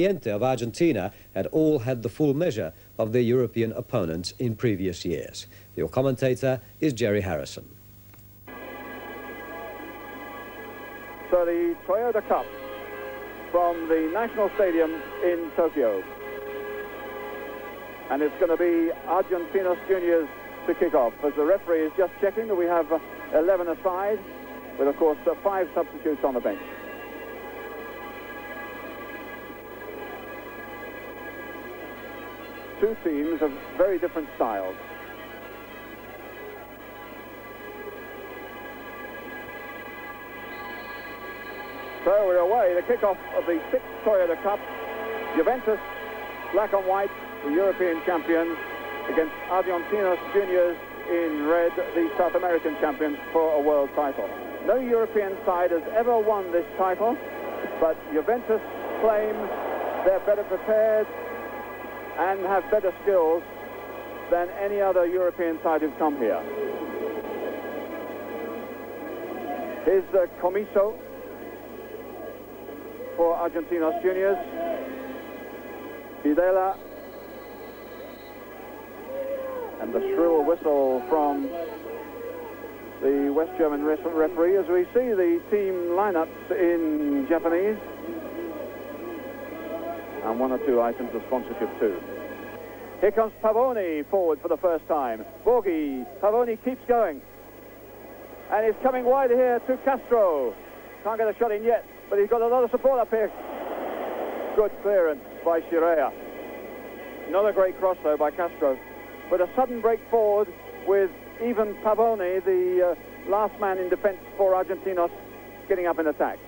Independiente of Argentina had all had the full measure of their European opponents in previous years. Your commentator is Jerry Harrison. So the Toyota Cup from the National Stadium in Tokyo. And it's going to be Argentinos Juniors to kick off, as the referee is just checking that we have 11 aside, with of course 5 substitutes on the bench. Two teams of very different styles. So we're away, the kickoff of the 6th Toyota Cup. Juventus, black and white, the European champions, against Argentinos Juniors in red, the South American champions, for a world title. No European side has ever won this title, but Juventus claim they're better prepared and have better skills than any other European side who've come here. Here's Comiso for Argentinos Juniors. Videla. And the shrill whistle from the West German referee as we see the team lineups in Japanese. And 1 or 2 items of sponsorship too. Here comes Pavoni forward for the first time. Borghi. Pavoni keeps going. And he's coming wide here to Castro. Can't get a shot in yet, but he's got a lot of support up here. Good clearance by Shirea. Not a great cross though by Castro. But a sudden break forward with even Pavoni, the last man in defense for Argentinos, getting up in attack.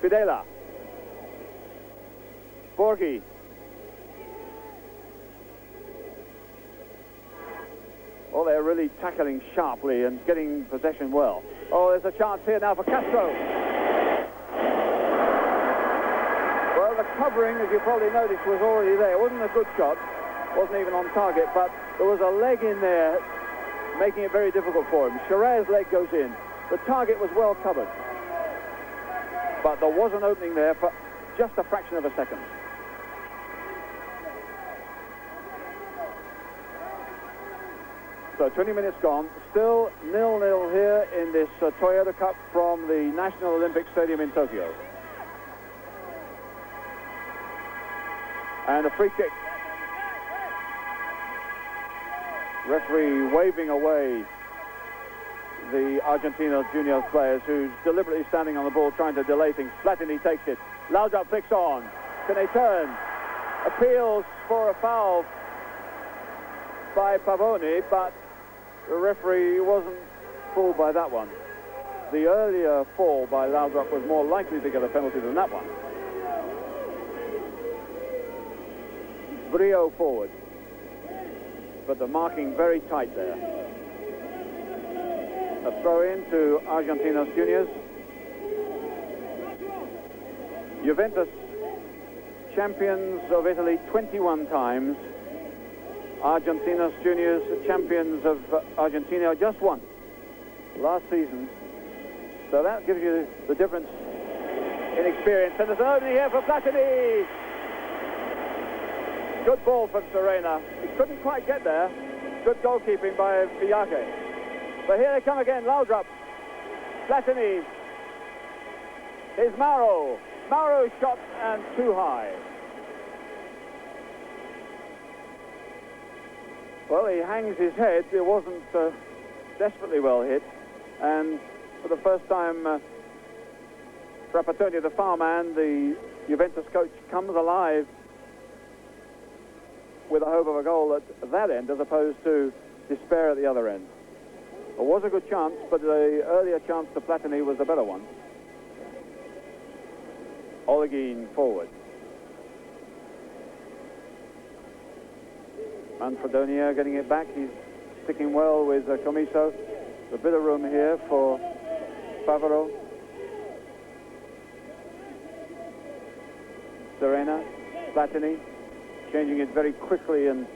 Videla. Borghi. Oh, they're really tackling sharply and getting possession well. Oh, there's a chance here now for Castro. Well, the covering, as you probably noticed, was already there. It wasn't a good shot. Wasn't even on target, but there was a leg in there making it very difficult for him. Shirea's leg goes in. The target was well covered. But there was an opening there for just a fraction of a second. So 20 minutes gone, still 0-0 here in this Toyota Cup from the National Olympic Stadium in Tokyo. And a free kick. Referee waving away the Argentinos Juniors players, who's deliberately standing on the ball trying to delay things. Platini takes it. Laudrup flicks on. Can they turn? Appeals for a foul by Pavoni, but the referee wasn't fooled by that one. The earlier fall by Laudrup was more likely to get a penalty than that one. Brio forward. But the marking very tight there. A throw-in to Argentinos Juniors. Juventus, champions of Italy 21 times. Argentinos Juniors, champions of Argentina just once last season. So that gives you the difference in experience. And there's an opening here for Platini. Good ball from Serena. He couldn't quite get there. Good goalkeeping by Villake. But here they come again, Laudrup. Platini. Here's Mauro. Mauro's shot and too high. Well, he hangs his head. It wasn't desperately well hit. And for the first time, Trapattoni, the foul-man, the Juventus coach, comes alive with a hope of a goal at that end as opposed to despair at the other end. It was a good chance, but the earlier chance to Platini was the better one. Oleguin forward. Manfredonia getting it back. He's sticking well with Comiso. A bit of room here for Favaro. Serena, Platini, changing it very quickly and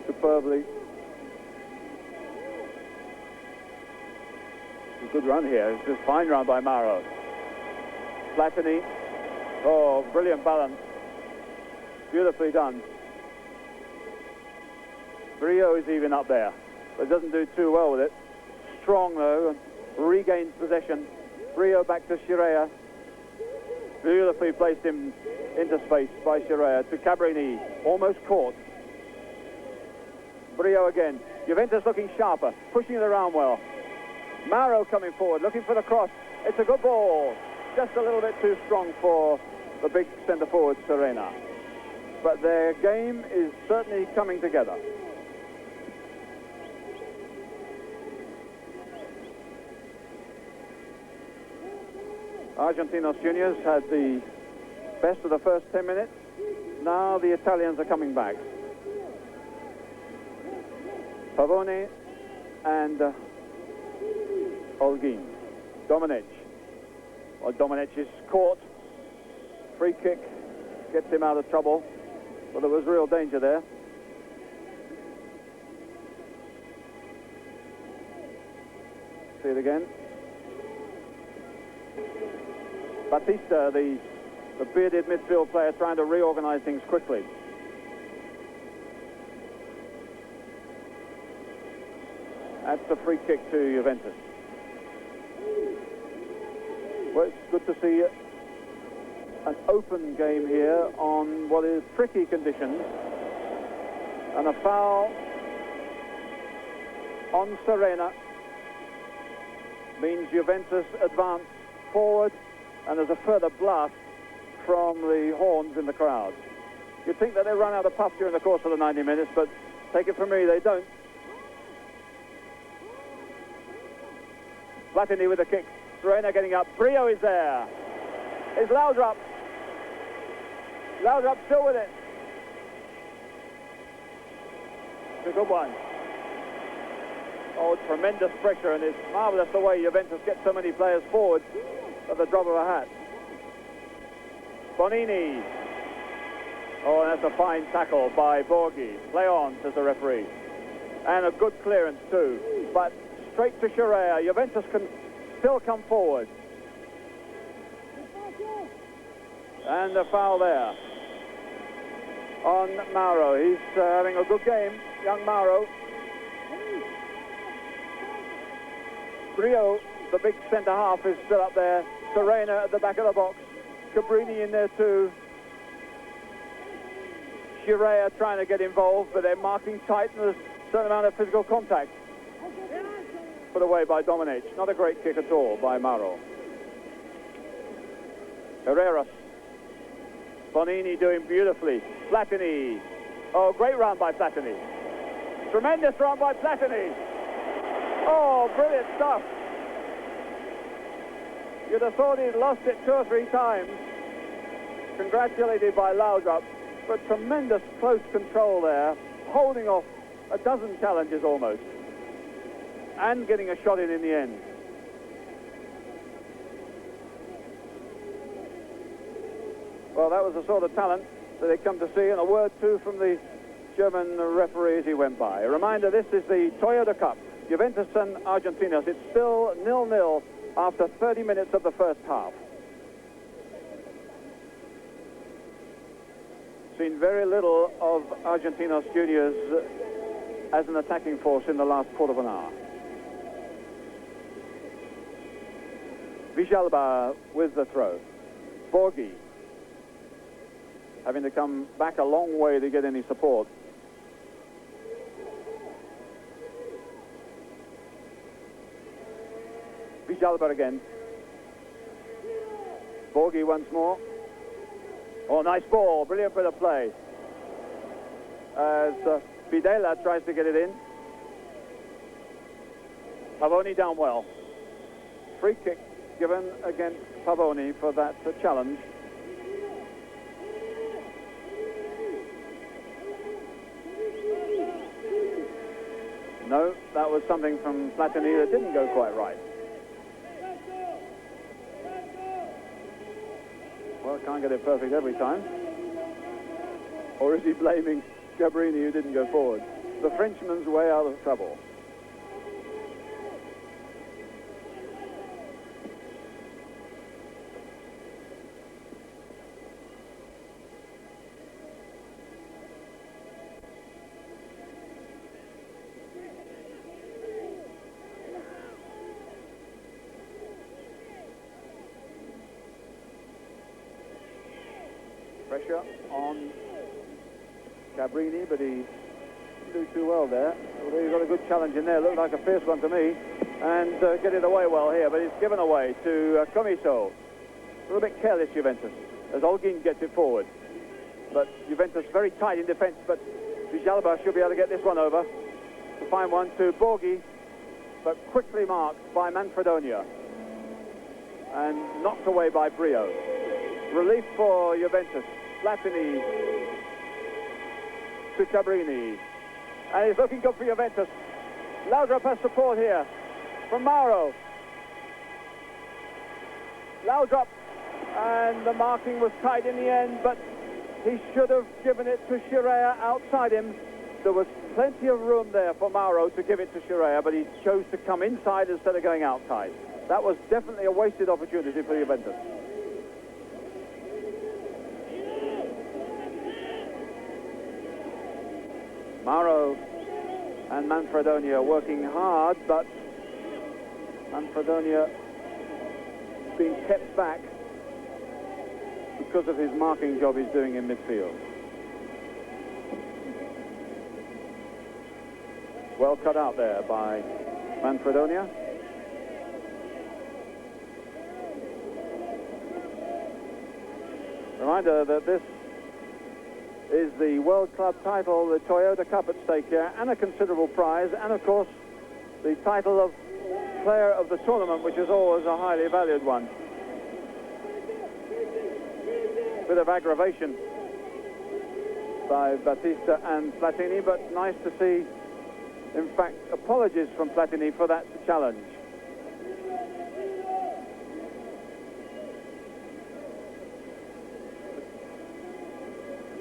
superbly. A good run here. It's a fine run by Mauro. Platini Oh, brilliant balance. Beautifully done. Brio is even up there, but doesn't do too well with it. Strong though, and regains possession. Brio back to Shirea. Beautifully placed him into space by Shirea to Cabrini. Almost caught. Brio again. Juventus looking sharper, pushing it around well. Mauro coming forward, looking for the cross. It's a good ball. Just a little bit too strong for the big centre forward, Serena. But their game is certainly coming together. Argentinos juniors had the best of the first 10 minutes. Now the Italians are coming back. Pavone and Holguin. Dominic. Well, Dominic is caught. Free kick gets him out of trouble. But there was real danger there. See it again. Batista, the bearded midfield player, trying to reorganize things quickly. That's the free kick to Juventus. Well, it's good to see an open game here on what is tricky conditions. And a foul on Serena means Juventus advance forward, and there's a further blast from the horns in the crowd. You'd think that they run out of puff during the course of the 90 minutes, but take it from me, they don't. Platini with the kick. Serena getting up. Brio is there. Is Laudrup. Laudrup still with it. It's a good one. Oh, tremendous pressure, and it's marvellous the way Juventus gets so many players forward at the drop of a hat. Bonini. Oh, that's a fine tackle by Borghi. Play on, says the referee. And a good clearance too. But straight to Shirea. Juventus can still come forward. And a foul there on Mauro. He's having a good game, young Mauro. Brio, the big centre-half, is still up there. Serena at the back of the box. Cabrini in there too. Shirea trying to get involved, but they're marking tight, and there's a certain amount of physical contact. Put away by Dominic. Not a great kick at all by Mauro. Herreras. Bonini doing beautifully. Platini. Oh, great run by Platini. Tremendous run by Platini. Oh, brilliant stuff. You'd have thought he'd lost it 2 or 3 times. Congratulated by Laudrup. But tremendous close control there. Holding off a dozen challenges almost. And getting a shot in the end. Well, that was the sort of talent that they'd come to see, and a word too from the German referee as he went by. A reminder, this is the Toyota Cup. Juventus and Argentinos. It's still 0-0 after 30 minutes of the first half. Seen very little of Argentinos juniors as an attacking force in the last quarter of an hour. Vijalba with the throw. Borghi having to come back a long way to get any support. Vijalba again. Borghi once more. Oh, nice ball. Brilliant bit of play. As Videla tries to get it in. Pavoni down well. Free kick given against Pavoni for that challenge. No, that was something from Platini that didn't go quite right. Well, can't get it perfect every time. Or is he blaming Cabrini, who didn't go forward? The Frenchman's way out of trouble. Pressure on Cabrini, but he didn't do too well there. Although he's got a good challenge in there. Looked like a fierce one to me. And get it away well here, but he's given away to Comiso. A little bit careless, Juventus, as Olguin gets it forward. But Juventus very tight in defence, but Villalba should be able to get this one over. To find one to Borghi, but quickly marked by Manfredonia. And knocked away by Brio. Relief for Juventus. Platini to Cabrini. And he's looking good for Juventus. Laudrup has support here from Mauro. Laudrup, and the marking was tight in the end, but he should have given it to Scirea outside him. There was plenty of room there for Mauro to give it to Scirea, but he chose to come inside instead of going outside. That was definitely a wasted opportunity for Juventus. Mauro and Manfredonia working hard, but Manfredonia being kept back because of his marking job he's doing in midfield. Well cut out there by Manfredonia. Reminder that this is the World Club title, the Toyota Cup at stake here, and a considerable prize, and of course the title of player of the tournament, which is always a highly valued one. Bit of aggravation by Batista and Platini, but nice to see, in fact, apologies from Platini for that challenge.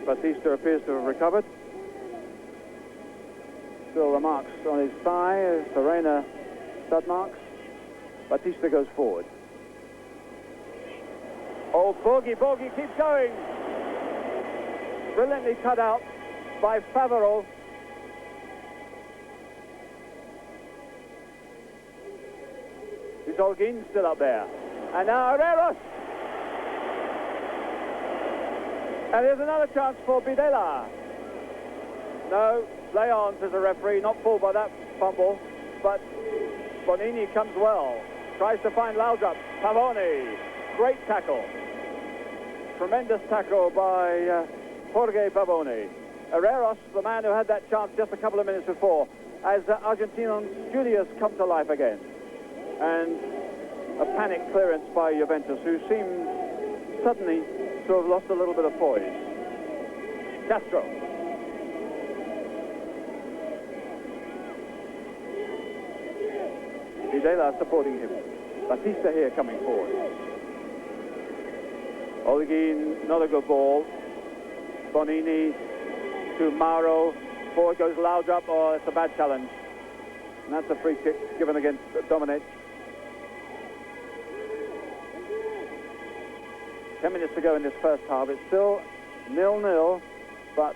Batista appears to have recovered. Still the marks on his thigh, Serena stud marks. Batista goes forward. Oh, Borghi keeps going. Brilliantly cut out by Favaro. Is Olguin still up there? And now Herreros. And here's another chance for Bidela. No, play on, says the referee, not pulled by that fumble, but Bonini comes well. Tries to find Laudrup. Pavoni. Great tackle. Tremendous tackle by Jorge Pavoni. Herreros, the man who had that chance just a couple of minutes before, as Argentinos Juniors come to life again. And a panic clearance by Juventus, who seemed suddenly to have lost a little bit of poise. Castro. Videla supporting him. Batista here coming forward. Olguin, not a good ball. Bonini to Mauro. Forward goes Laudrup. Oh, it's a bad challenge. And that's a free kick given against Dominic. 10 minutes to go in this first half. It's still 0-0, but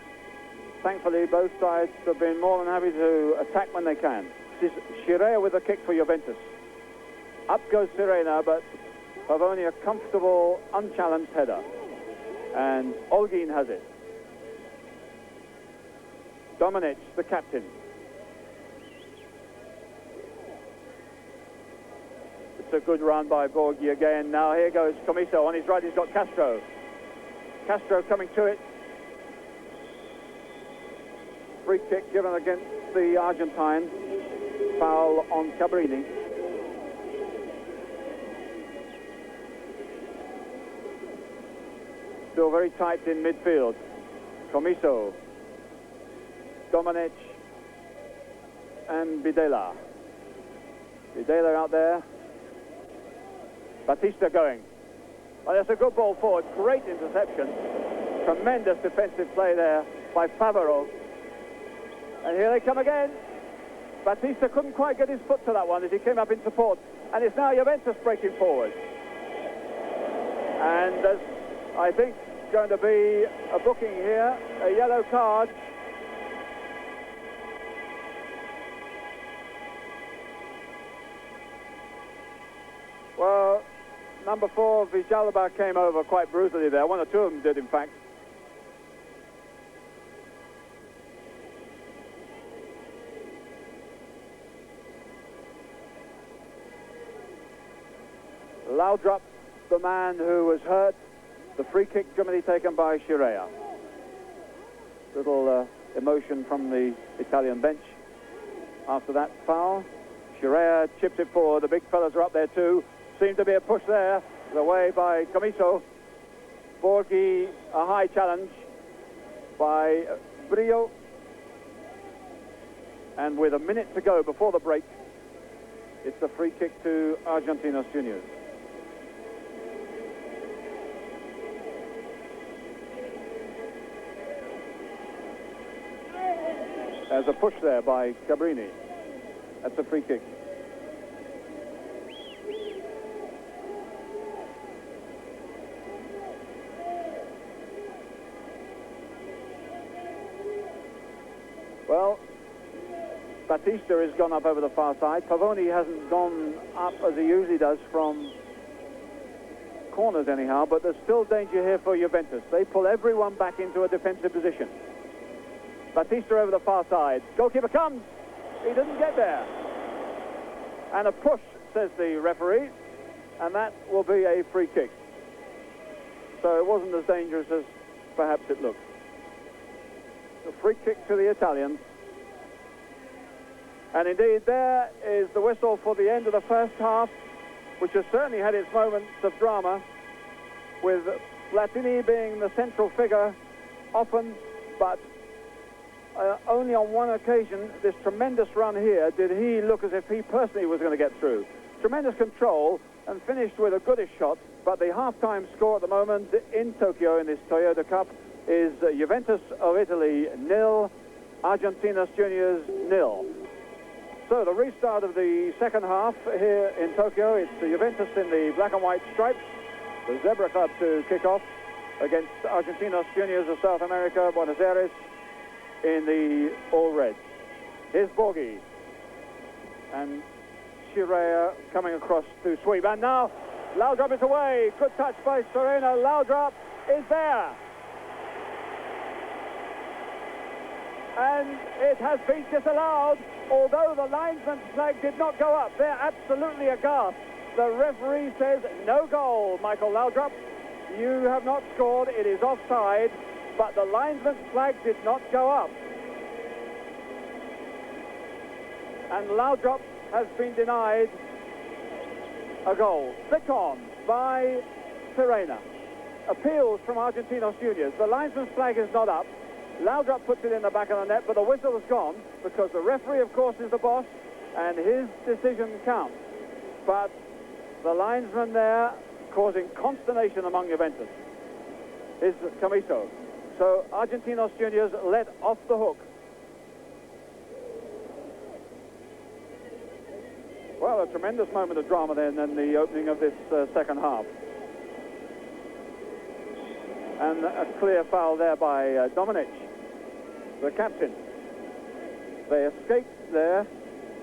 thankfully both sides have been more than happy to attack when they can. This is Scirea with a kick for Juventus. Up goes Serena, but Pavoni a comfortable, unchallenged header. And Olguin has it. Dominic, the captain. It's a good run by Borghi again. Now here goes Comiso. On his right he's got Castro. Castro coming to it. Free kick given against the Argentine. Foul on Cabrini. Still very tight in midfield. Comiso, Dominic, and Bidela. Bidela out there. Batista going. Well, that's a good ball forward. Great interception. Tremendous defensive play there by Favaro. And here they come again. Batista couldn't quite get his foot to that one as he came up in support. And it's now Juventus breaking forward. And there's, I think, going to be a booking here, a yellow card. Well, number 4, Villalba, came over quite brutally there. One or two of them did, in fact. Laudrup, the man who was hurt. The free kick, Germany taken by Scirea. Little emotion from the Italian bench after that foul. Scirea chips it forward. The big fellas are up there too. Seemed to be a push there. Away by Comiso. Borghi, a high challenge by Brio. And with a minute to go before the break, it's a free kick to Argentinos Juniors. There's a push there by Cabrini. That's a free kick. Well, Batista has gone up over the far side. Pavoni hasn't gone up as he usually does from corners anyhow, but there's still danger here for Juventus. They pull everyone back into a defensive position. Batista over the far side. Goalkeeper comes. He didn't get there. And a push, says the referee, and that will be a free kick. So it wasn't as dangerous as perhaps it looked. A free kick to the Italians. And indeed, there is the whistle for the end of the first half, which has certainly had its moments of drama, with Platini being the central figure often, but only on one occasion, this tremendous run here, did he look as if he personally was going to get through. Tremendous control and finished with a goodish shot, but the half-time score at the moment in Tokyo in this Toyota Cup is Juventus of Italy 0, Argentinos Juniors 0. So the restart of the second half here in Tokyo, it's the Juventus in the black and white stripes, the Zebra Club to kick off against Argentinos Juniors of South America, Buenos Aires, in the all red. Here's Borghi. And Scirea coming across to sweep. And now Laudrup is away. Good touch by Serena. Laudrup is there. And it has been disallowed, although the linesman's flag did not go up. They're absolutely aghast. The referee says no goal, Michael Laudrup. You have not scored. It is offside. But the linesman's flag did not go up. And Laudrup has been denied a goal. Flicked on by Serena. Appeals from Argentinos Juniors. The linesman's flag is not up. Laudrup puts it in the back of the net, but the whistle has gone because the referee, of course, is the boss, and his decision counts. But the linesman there causing consternation among Juventus is Comiso. So Argentinos Juniors let off the hook. Well, a tremendous moment of drama then in the opening of this second half. And a clear foul there by Dominic, the captain. They escaped there.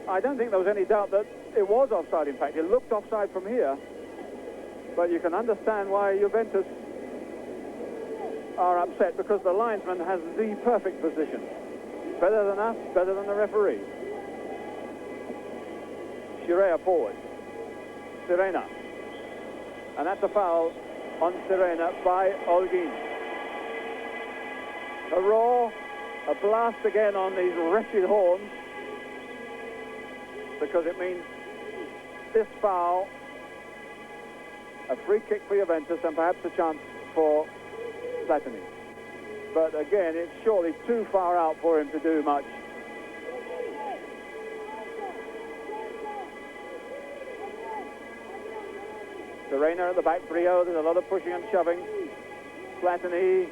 I don't think there was any doubt that it was offside, in fact. It looked offside from here. But you can understand why Juventus are upset, because the linesman has the perfect position. Better than us, better than the referee. Scirea forward. Serena. And that's a foul on Serena by Olguin. A roar, a blast again on these wretched horns, because it means this foul, a free kick for Juventus, and perhaps a chance for Platini. But again, it's surely too far out for him to do much. Serena at the back, Brio, there's a lot of pushing and shoving. Platini,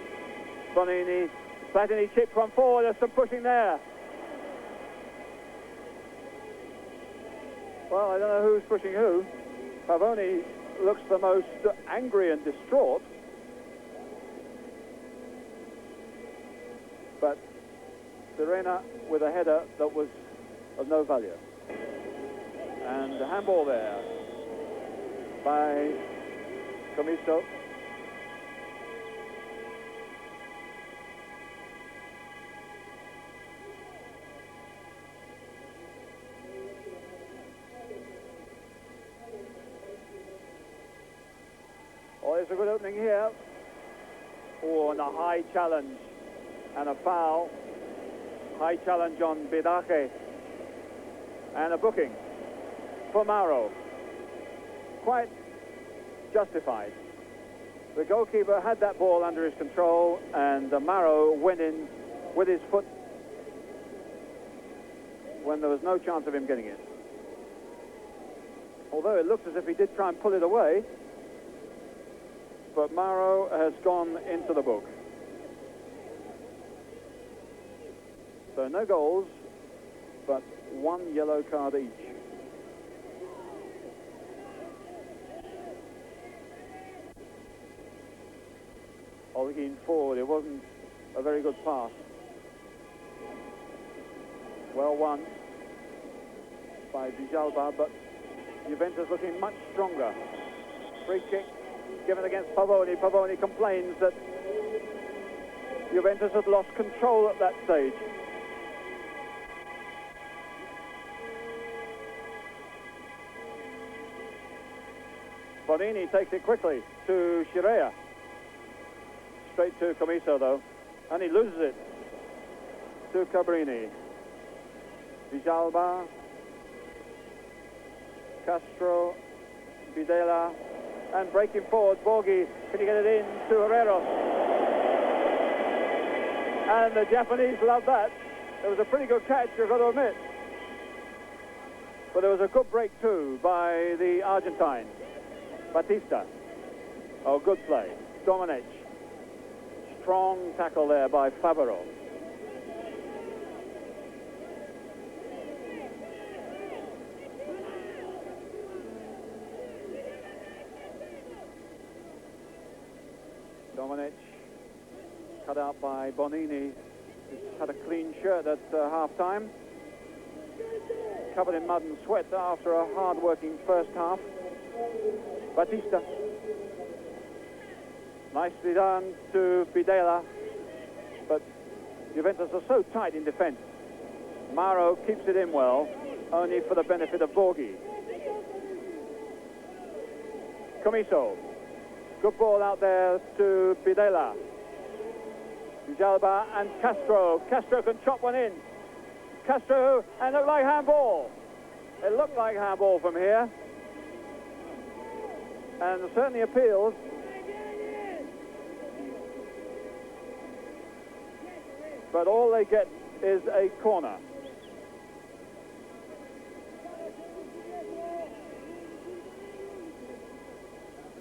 Bonini. Platini chips one forward, there's some pushing there. Well, I don't know who's pushing who. Pavoni looks the most angry and distraught. But Serena with a header that was of no value. And the handball there by Comiso. there's a good opening here. Oh, and a high challenge and a foul. High challenge on Bidache. And a booking for Mauro. Quite justified. The goalkeeper had that ball under his control, and Mauro went in with his foot when there was no chance of him getting it. Although it looks as if he did try and pull it away, but Mauro has gone into the book. So no goals, but one yellow card each. Holguin forward, it wasn't a very good pass. Well won by Djalba, but Juventus looking much stronger. Free kick given against Pavoni. Pavoni complains that Juventus had lost control at that stage. Bonini takes it quickly to Shirea. Straight to Comiso though, and he loses it to Cabrini. Djalba, Castro, Videla, and breaking forward, Borghi. Can he get it in to Herreros? And the Japanese love that. It was a pretty good catch, you've got to admit. But there was a good break too by the Argentine. Batista. Oh, good play. Domenech. Strong tackle there by Favaro. Domenech cut out by Bonini, who's had a clean shirt at half-time. Covered in mud and sweat after a hard-working first half. Batista. Nicely done to Videla, but Juventus are so tight in defence. Mauro keeps it in well, only for the benefit of Borghi. Comiso. Good ball out there to Videla. Djalba and Castro. Castro can chop one in. Castro, and looked like handball. It looked like handball from here. And certainly appeals. But all they get is a corner.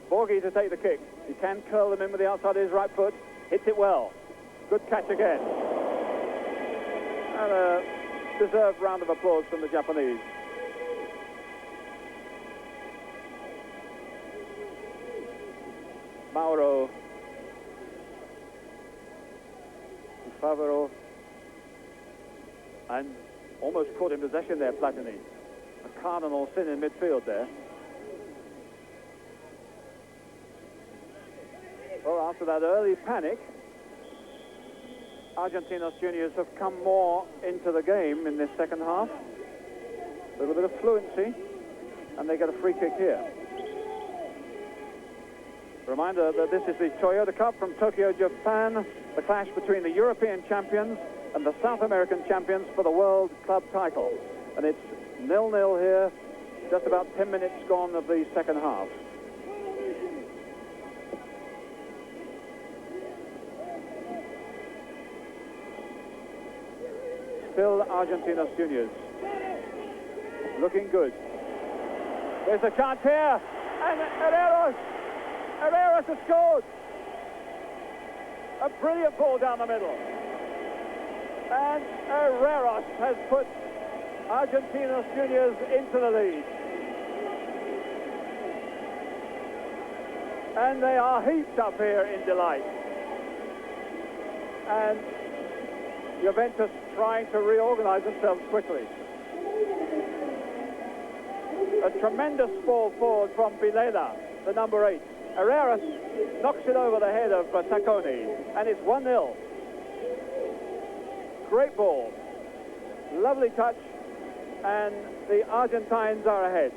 Borghi to take the kick. He can curl them in with the outside of his right foot. Hits it well. Good catch again. And a deserved round of applause from the Japanese. Mauro. Favaro. And almost caught in possession there, Platini. A cardinal sin in midfield there. Well, after that early panic, Argentinos juniors have come more into the game in this second half. A little bit of fluency, and they get a free kick here. Reminder that this is the Toyota Cup from Tokyo, Japan, the clash between the European champions and the South American champions for the World Club title. And it's 0-0 here, just about 10 minutes gone of the second half. Still Argentinos juniors. Looking good. There's a chance here, and Herreros has scored. A brilliant ball down the middle. And Herreros has put Argentinos juniors into the lead. And they are heaped up here in delight. And Juventus trying to reorganize themselves quickly. A tremendous ball forward from Bilela, the number 8. Herreros knocks it over the head of Sacconi, and it's 1-0. Great ball. Lovely touch, and the Argentines are ahead.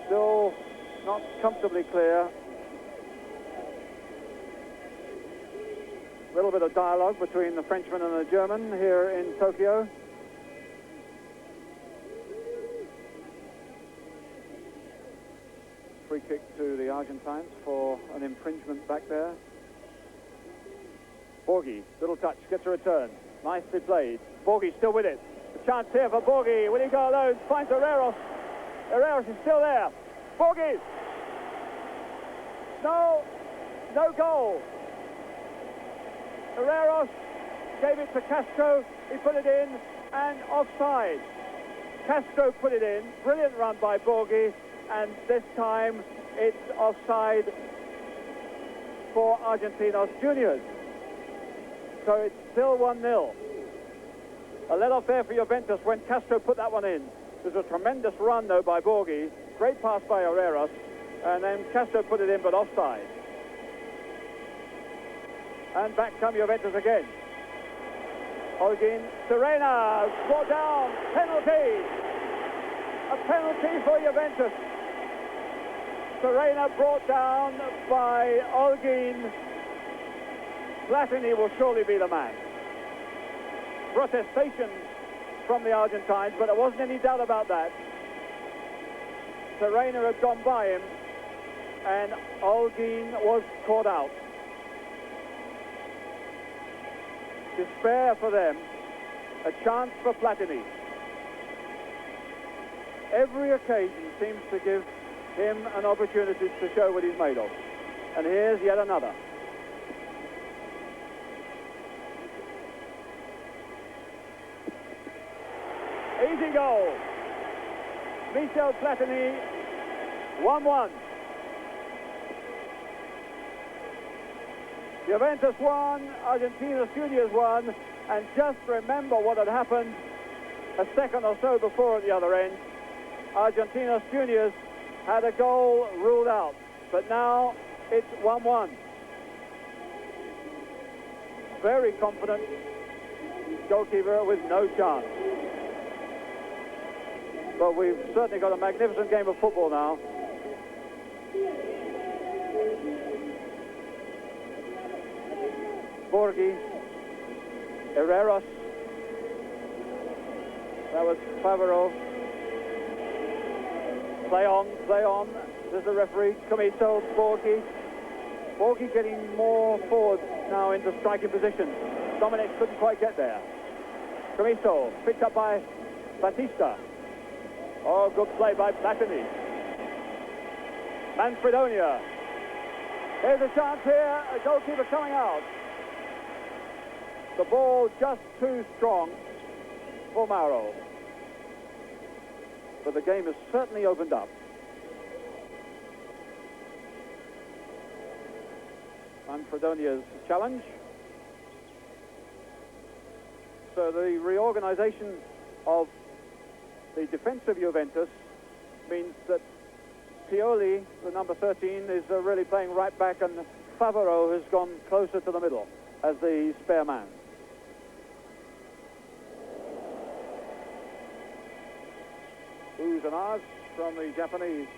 still not comfortably clear. A little bit of dialogue between the Frenchman and the German here in Tokyo. Free kick to the Argentines for an infringement back there. Borghi, little touch, gets a return. Nicely played. Borghi still with it. A chance here for Borghi. Will he go alone? Finds Herreros. Herreros is still there. Borghi! No goal. Herreros gave it to Castro. He put it in and offside. Castro put it in. Brilliant run by Borghi. And this time it's offside for Argentinos Juniors. So it's still 1-0. A let-off there for Juventus when Castro put that one in. There's a tremendous run, though, by Borghi. Great pass by Herreros. And then Castro put it in, but offside. And back come Juventus again. Holguin, Serena, brought down, penalty. A penalty for Juventus. Serena brought down by Holguin. Platini will surely be the man. Protestation from the Argentines, but there wasn't any doubt about that. Serena had gone by him, and Holguin was caught out. Despair for them, a chance for Platini. Every occasion seems to give him an opportunity to show what he's made of. And here's yet another. Easy goal. Michel Platini, 1-1. Juventus won, Argentinos Juniors won, and just remember what had happened a second or so before at the other end. Argentinos Juniors had a goal ruled out, but now it's 1-1. Very confident goalkeeper with no chance. But we've certainly got a magnificent game of football now. Borghi, Herreros, that was Favaro. Play on, there's the referee, Comito, Borghi. Borghi getting more forward now into striking position. Dominic couldn't quite get there. Comito, picked up by Batista. Oh, good play by Platini. Manfredonia. Here's a chance here, a goalkeeper coming out. The ball just too strong for Mauro. But the game has certainly opened up. Manfredonia's challenge. So the reorganization of the defense of Juventus means that Pioli, the number 13, is really playing right back, and Favaro has gone closer to the middle as the spare man. Oohs and ahs from the Japanese.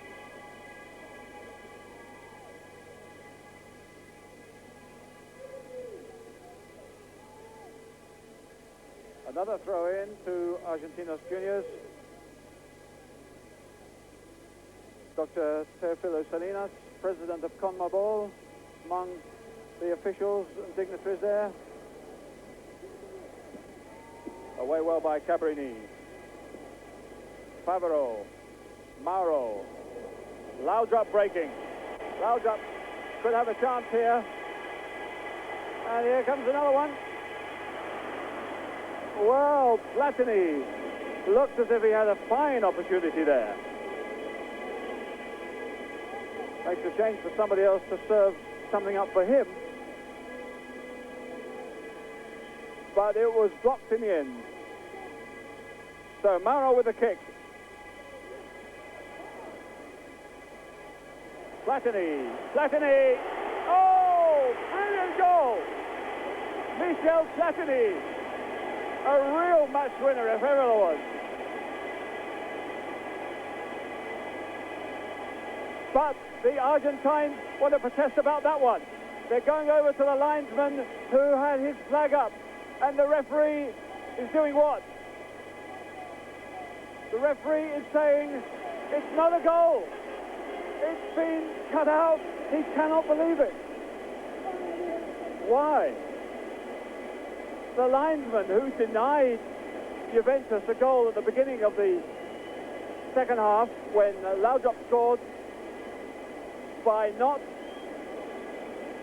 Another throw in to Argentinos Juniors. Dr. Teofilo Salinas, president of CONMEBOL, among the officials and dignitaries there. Away well by Cabrini. Favaro, Mauro, Laudrup breaking. Laudrup could have a chance here. And here comes another one. Well, Platini looked as if he had a fine opportunity there. Makes a change for somebody else to serve something up for him. But it was blocked in the end. So Mauro with the kick. Platini. Oh, brilliant goal. Michel Platini. A real match winner if ever there was. But the Argentines want to protest about that one. They're going over to the linesman who had his flag up, and the referee is doing what? The referee is saying it's not a goal. It's been cut out. He cannot believe it. Why? The linesman who denied Juventus a goal at the beginning of the second half when Laudrup scored by not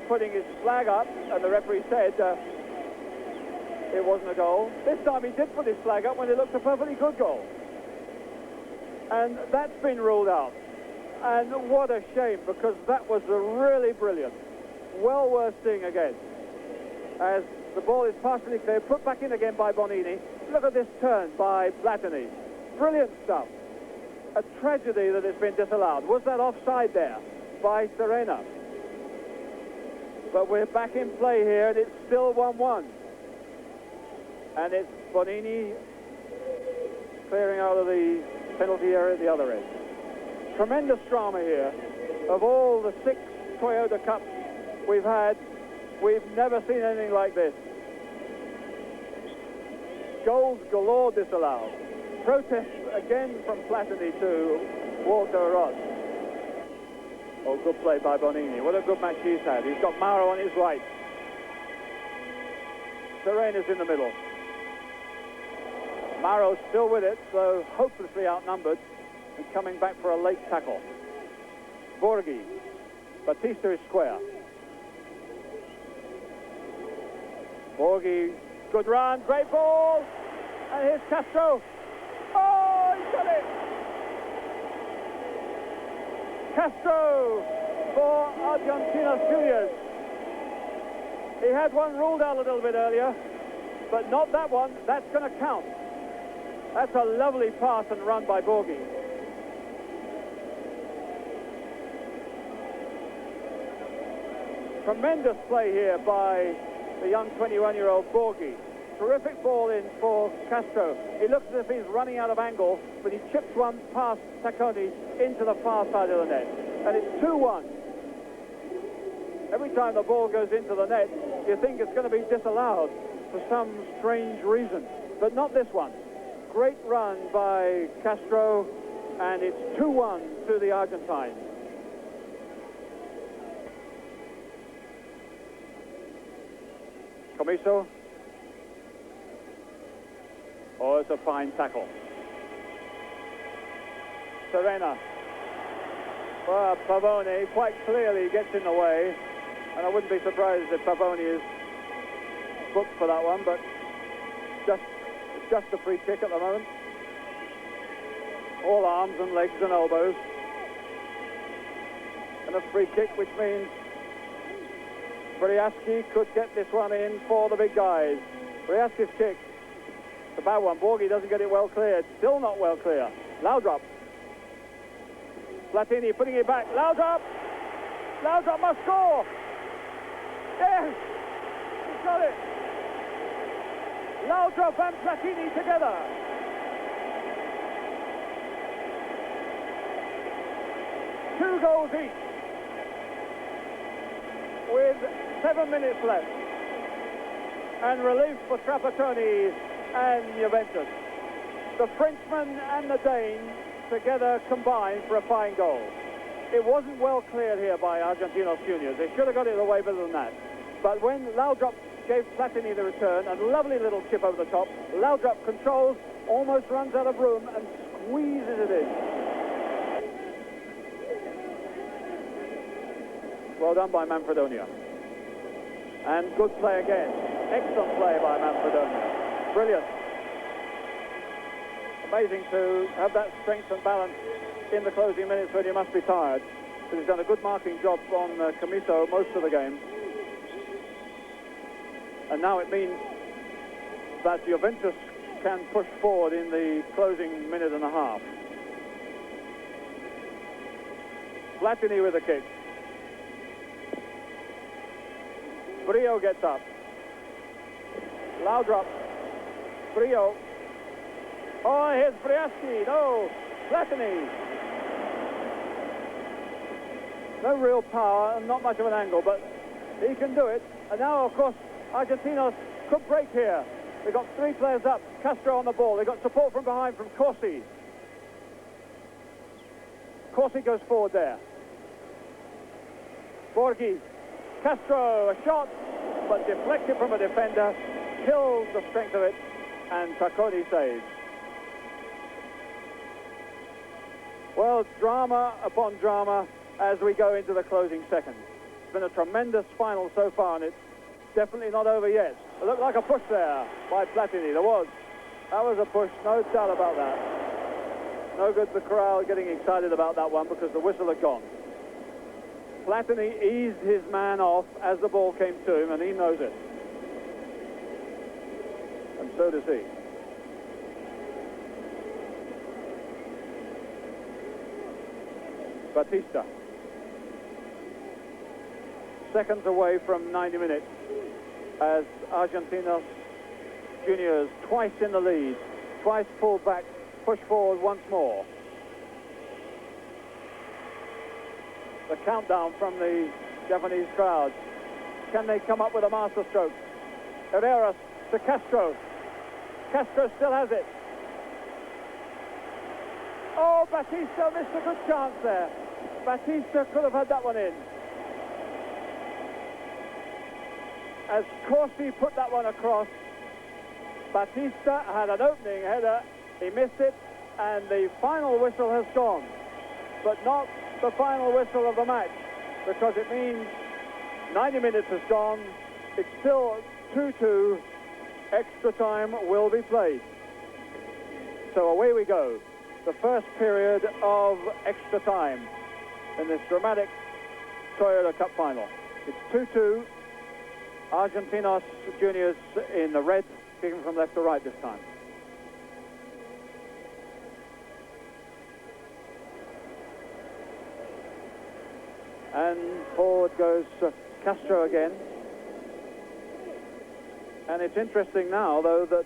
putting his flag up, and the referee said it wasn't a goal. This time he did put his flag up when it looked a perfectly good goal. And that's been ruled out. And what a shame, because that was really brilliant. Well worth seeing again. As the ball is partially cleared, put back in again by Bonini. Look at this turn by Platini. Brilliant stuff. A tragedy that it's been disallowed. Was that offside there by Serena? But we're back in play here, and it's still 1-1. And it's Bonini clearing out of the penalty area at the other end. Tremendous drama here. Of all the 6 Toyota Cups we've had, we've never seen anything like this. Goals galore disallowed. Protests again from Platini to Walter Ross. Oh, good play by Bonini. What a good match he's had. He's got Mauro on his right. Serena's in the middle. Mauro's still with it, though hopelessly outnumbered, and coming back for a late tackle. Borghi. Batista is square. Borghi, good run, great ball, and here's Castro. Oh, he's got it! Castro for Argentinos Juniors. He had one ruled out a little bit earlier, but not that one. That's going to count. That's a lovely pass and run by Borghi. Tremendous play here by the young 21-year-old Borghi. Terrific ball in for Castro. He looks as if he's running out of angle, but he chips one past Tacconi into the far side of the net. And it's 2-1. Every time the ball goes into the net, you think it's going to be disallowed for some strange reason. But not this one. Great run by Castro, and it's 2-1 to the Argentines. Comiso. Oh, it's a fine tackle. Serena. Well, Pavone quite clearly gets in the way, and I wouldn't be surprised if Pavone is booked for that one, but it's just a free kick at the moment. All arms and legs and elbows. And a free kick, which means Briaski could get this one in for the big guys. Briaski's kick. It's a bad one. Borghi doesn't get it well cleared. Still not well clear. Laudrup. Platini putting it back. Laudrup! Laudrup must score! Yes! He's got it! Laudrup and Platini together. Two goals each. With 7 minutes left. And relief for Trapattoni and Juventus. The Frenchman and the Dane together combined for a fine goal. It wasn't well cleared here by Argentinos Juniors. They should have got it away better than that. But when Laudrup gave Platini the return, a lovely little chip over the top, Laudrup controls, almost runs out of room and squeezes it in. Well done by Manfredonia. And good play again. Excellent play by Manfredonia. Brilliant. Amazing to have that strength and balance in the closing minutes when you must be tired. But he's done a good marking job on Comiso most of the game. And now it means that Juventus can push forward in the closing minute and a half. Platini with a kick. Brio gets up. Laudrup. Brio. Oh, here's Briaski. No, Platini. No real power and not much of an angle, but he can do it. And now, of course, Argentinos could break here. They've got three players up. Castro on the ball. They've got support from behind from Corsi. Corsi goes forward there. Borghi. Castro, a shot, but deflected from a defender. Kills the strength of it, and Tacconi saves. Well, drama upon drama as we go into the closing seconds. It's been a tremendous final so far, and it's definitely not over yet. It looked like a push there by Platini. There was. That was a push, no doubt about that. No good the crowd getting excited about that one because the whistle had gone. Platini eased his man off as the ball came to him, and he knows it. And so does he. Batista. Seconds away from 90 minutes as Argentinos juniors twice in the lead, twice pulled back, push forward once more. The countdown from the Japanese crowd. Can they come up with a masterstroke? Herreras to Castro. Castro still has it. Oh, Batista missed a good chance there. Batista could have had that one in. As Corsi put that one across, Batista had an opening header. He missed it, and the final whistle has gone. But not the final whistle of the match, because it means 90 minutes has gone. It's still 2-2. Extra time will be played. So away we go. The first period of extra time in this dramatic Toyota Cup final. It's 2-2. Argentinos juniors in the red, kicking from left to right this time. And forward goes Castro again. And it's interesting now, though, that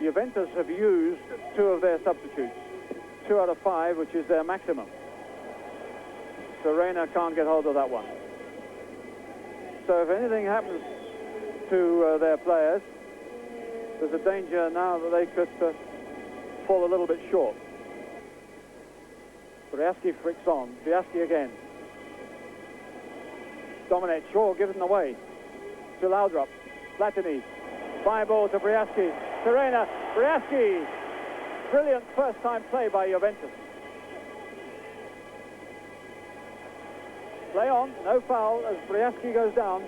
Juventus have used two of their substitutes. 2 out of 5, which is their maximum. Serena can't get hold of that one. So if anything happens to their players, there's a danger now that they could fall a little bit short. Briaschi fricks on. Briaschi again. Dominates. Shaw gives it away to Laudrup. Platini. Fine ball to Briaschi. Serena. Briaschi. Brilliant first-time play by Juventus. Play on. No foul as Briaschi goes down.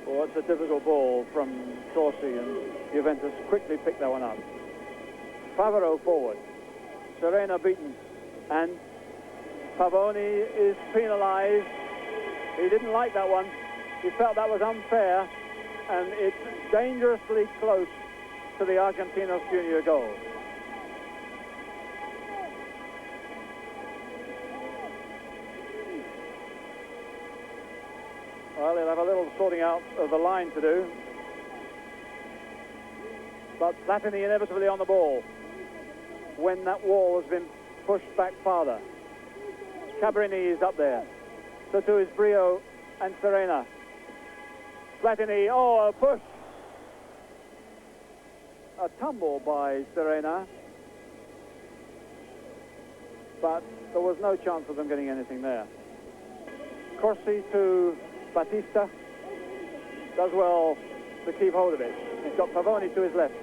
Oh, it's a difficult ball from Corsi, and Juventus quickly picked that one up. Favaro forward. Serena beaten. And Pavoni is penalised. He didn't like that one. He felt that was unfair, and it's dangerously close to the Argentinos junior goal. Well, he'll have a little sorting out of the line to do. But Platini inevitably on the ball when that wall has been pushed back farther. Cabrini is up there. So too is Brio and Serena. Platini, oh, a push. A tumble by Serena. But there was no chance of them getting anything there. Corsi to Batista. Does well to keep hold of it. He's got Pavoni to his left.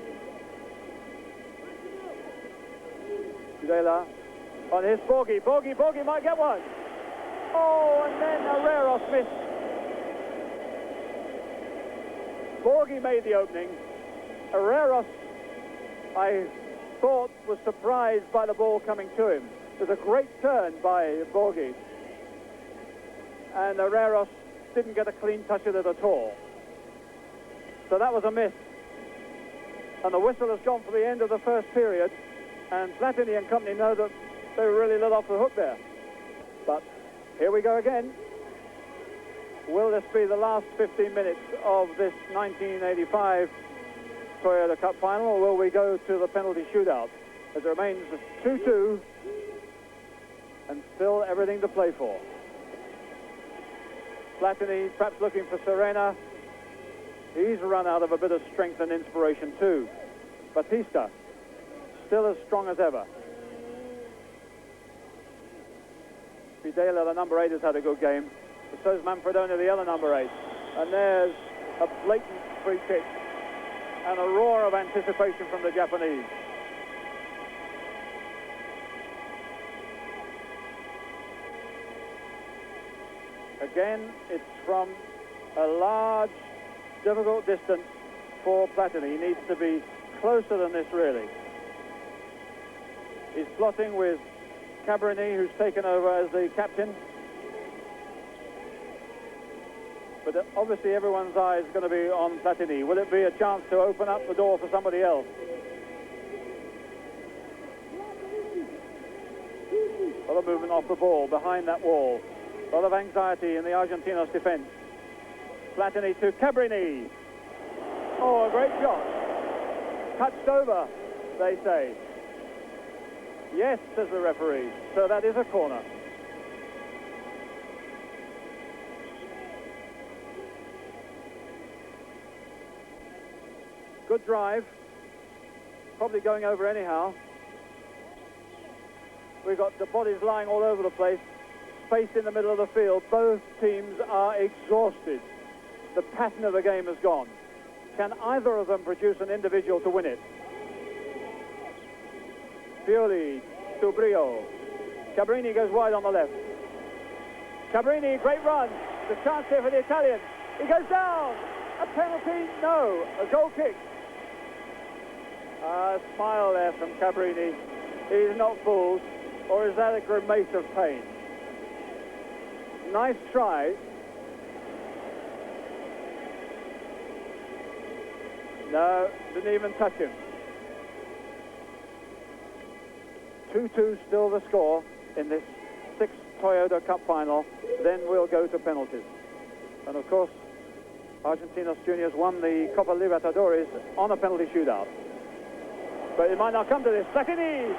Tudela on his Borghi. Borghi might get one. Oh, and then Herreras missed. Borghi made the opening. Herreras, I thought, was surprised by the ball coming to him. It was a great turn by Borghi. And Herreras didn't get a clean touch of it at all. So that was a miss. And the whistle has gone for the end of the first period. And Platini and company know that they were really let off the hook there. But here we go again. Will this be the last 15 minutes of this 1985 Toyota Cup final, or will we go to the penalty shootout? As it remains 2-2 and still everything to play for. Platini perhaps looking for Serena. He's run out of a bit of strength and inspiration too. Batista, still as strong as ever. Fidela, the number 8, has had a good game. But so's Manfredoni, the other number 8. And there's a blatant free kick and a roar of anticipation from the Japanese. Again, it's from a large, difficult distance for Platini. He needs to be closer than this, really. He's plotting with Cabrini, who's taken over as the captain. But obviously everyone's eye is going to be on Platini. Will it be a chance to open up the door for somebody else? A lot of movement off the ball, behind that wall. A lot of anxiety in the Argentinos defense. Platini to Cabrini. Oh, a great shot. Touched over, they say. Yes, says the referee. So that is a corner. Good drive. Probably going over anyhow. We've got the bodies lying all over the place. Space in the middle of the field. Both teams are exhausted. The pattern of the game has gone. Can either of them produce an individual to win it? Pioli to Brio. Cabrini goes wide on the left. Cabrini, great run. The chance here for the Italian. He goes down. A penalty? No. A goal kick. A smile there from Cabrini. He's not fooled. Or is that a grimace of pain? Nice try. No, didn't even touch him. 2-2 still the score in this 6th Toyota Cup final. Then we'll go to penalties. And of course, Argentinos Juniors won the Copa Libertadores on a penalty shootout. But it might not come to this. Platini!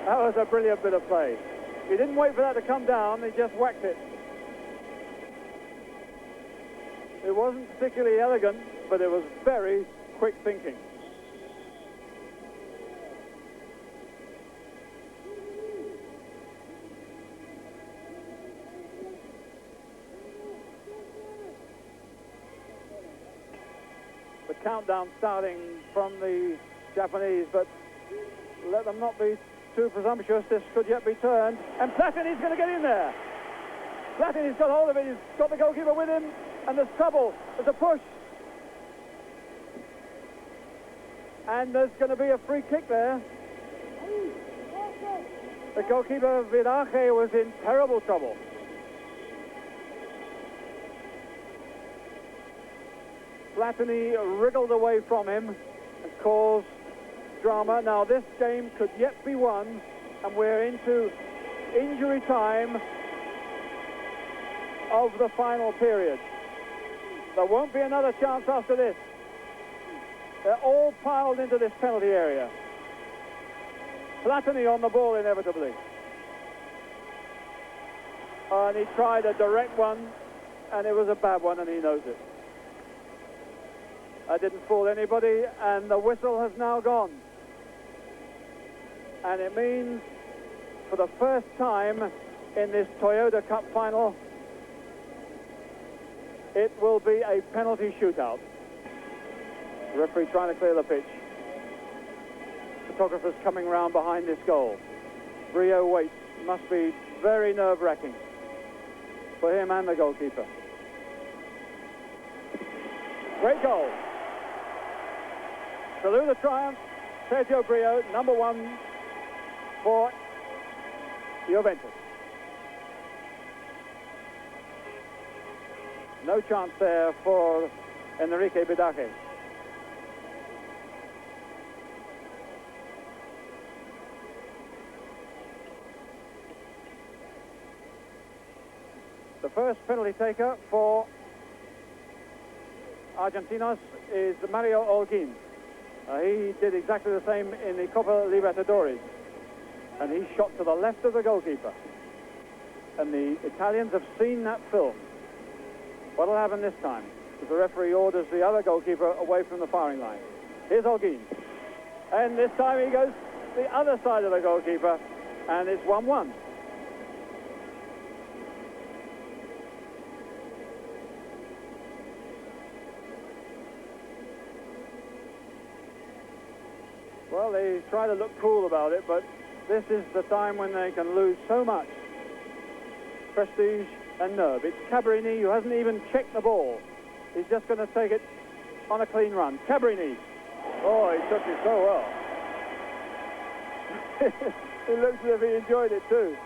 That was a brilliant bit of play. He didn't wait for that to come down, he just whacked it. It wasn't particularly elegant, but it was very quick thinking. The countdown starting from the Japanese, but let them not be too presumptuous. This could yet be turned, and Platini's going to get in there. Platini's got hold of it. He's got the goalkeeper with him, and there's trouble. There's a push, and there's going to be a free kick there. The goalkeeper Viraje was in terrible trouble. Platini wriggled away from him and caused drama. Now this game could yet be won, and we're into injury time of the final period. There won't be another chance after this. They're all piled into this penalty area. Platini on the ball inevitably. And he tried a direct one, and it was a bad one, and he knows it. I didn't fool anybody, and the whistle has now gone. And it means, for the first time in this Toyota Cup final, it will be a penalty shootout. The referee trying to clear the pitch. Photographers coming round behind this goal. Brio waits. Must be very nerve-wracking for him and the goalkeeper. Great goal. Salute the triumph. Sergio Brio, number 1 for Juventus. No chance there for Enrique Bidache. The first penalty taker for Argentinos is Mario Holguin. He did exactly the same in the Copa Libertadores. and he shot to the left of the goalkeeper. And the Italians have seen that film. What will happen this time? As the referee orders the other goalkeeper away from the firing line. Here's Holguin. And this time he goes the other side of the goalkeeper, and it's 1-1. Well, they try to look cool about it, but this is the time when they can lose so much prestige and nerve. It's Cabrini who hasn't even checked the ball. He's just going to take it on a clean run. Cabrini. Oh, he took it so well. It looks as if he enjoyed it too.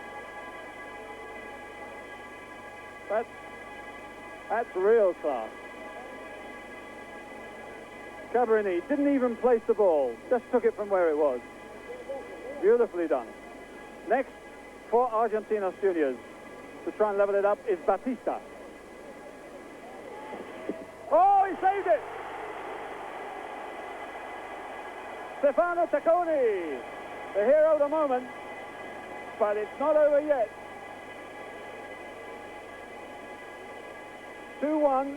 That's real class. Cabrini didn't even place the ball, just took it from where it was. Beautifully done. Next, for Argentinos juniors, to try and level it up, is Batista. Oh, he saved it! Stefano Tacconi, the hero of the moment, but it's not over yet. 2-1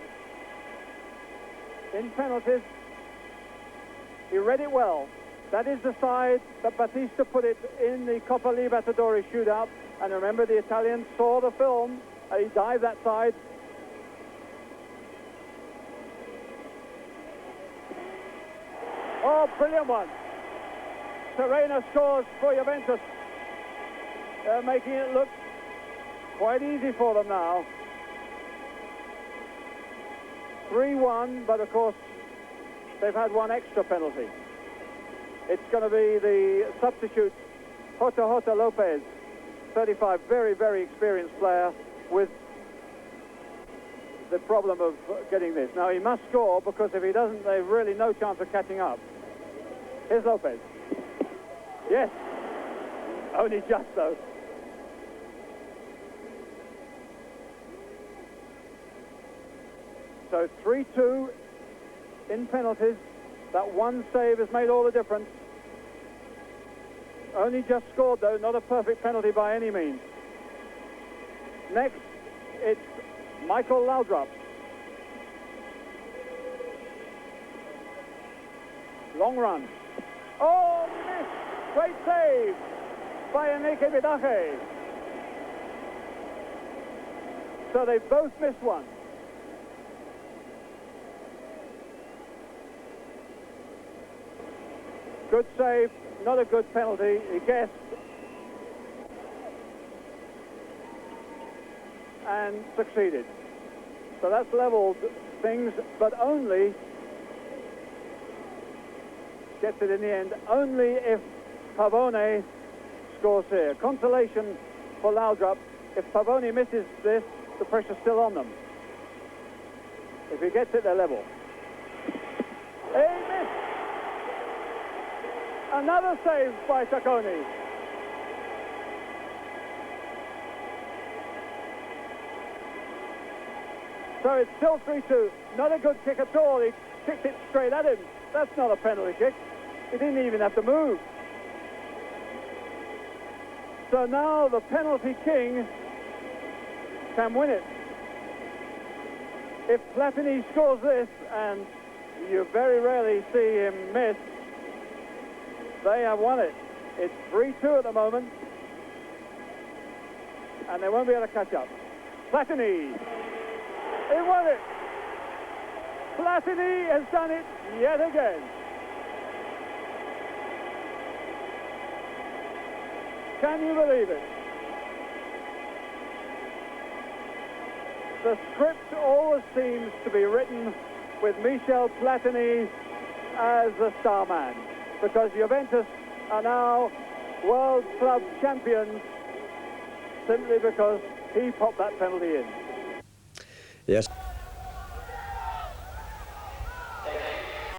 in penalties. He read it well. That is the side that Batista put it in the Coppa Libertadores shootout. And remember, the Italians saw the film, and he dived that side. Oh, brilliant one. Serena scores for Juventus. They're making it look quite easy for them now. 3-1, but of course, they've had one extra penalty. It's going to be the substitute, Jota Lopez, 35, very, very experienced player with the problem of getting this. Now, he must score, because if he doesn't, they've really no chance of catching up. Here's Lopez. Yes, only just though. So 3-2 in penalties. That one save has made all the difference. Only just scored though, not a perfect penalty by any means. Next, it's Michael Laudrup. Long run. Oh, missed! Great save by Enrique Vidaje. So they both missed one. Good save, not a good penalty, he guessed. And succeeded. So that's leveled things, but only, gets it in the end, only if Pavone scores here. Consolation for Laudrup. If Pavone misses this, the pressure's still on them. If he gets it, they're level. He missed! Another save by Tacconi. So it's still 3-2. Not a good kick at all. He kicked it straight at him. That's not a penalty kick. He didn't even have to move. So now the penalty king can win it. If Platini scores this, and you very rarely see him miss, they have won it. It's 3-2 at the moment, and they won't be able to catch up. Platini, he won it. Platini has done it yet again. Can you believe it? The script always seems to be written with Michel Platini as the star man, because Juventus are now World Club champions simply because he popped that penalty in. Yes.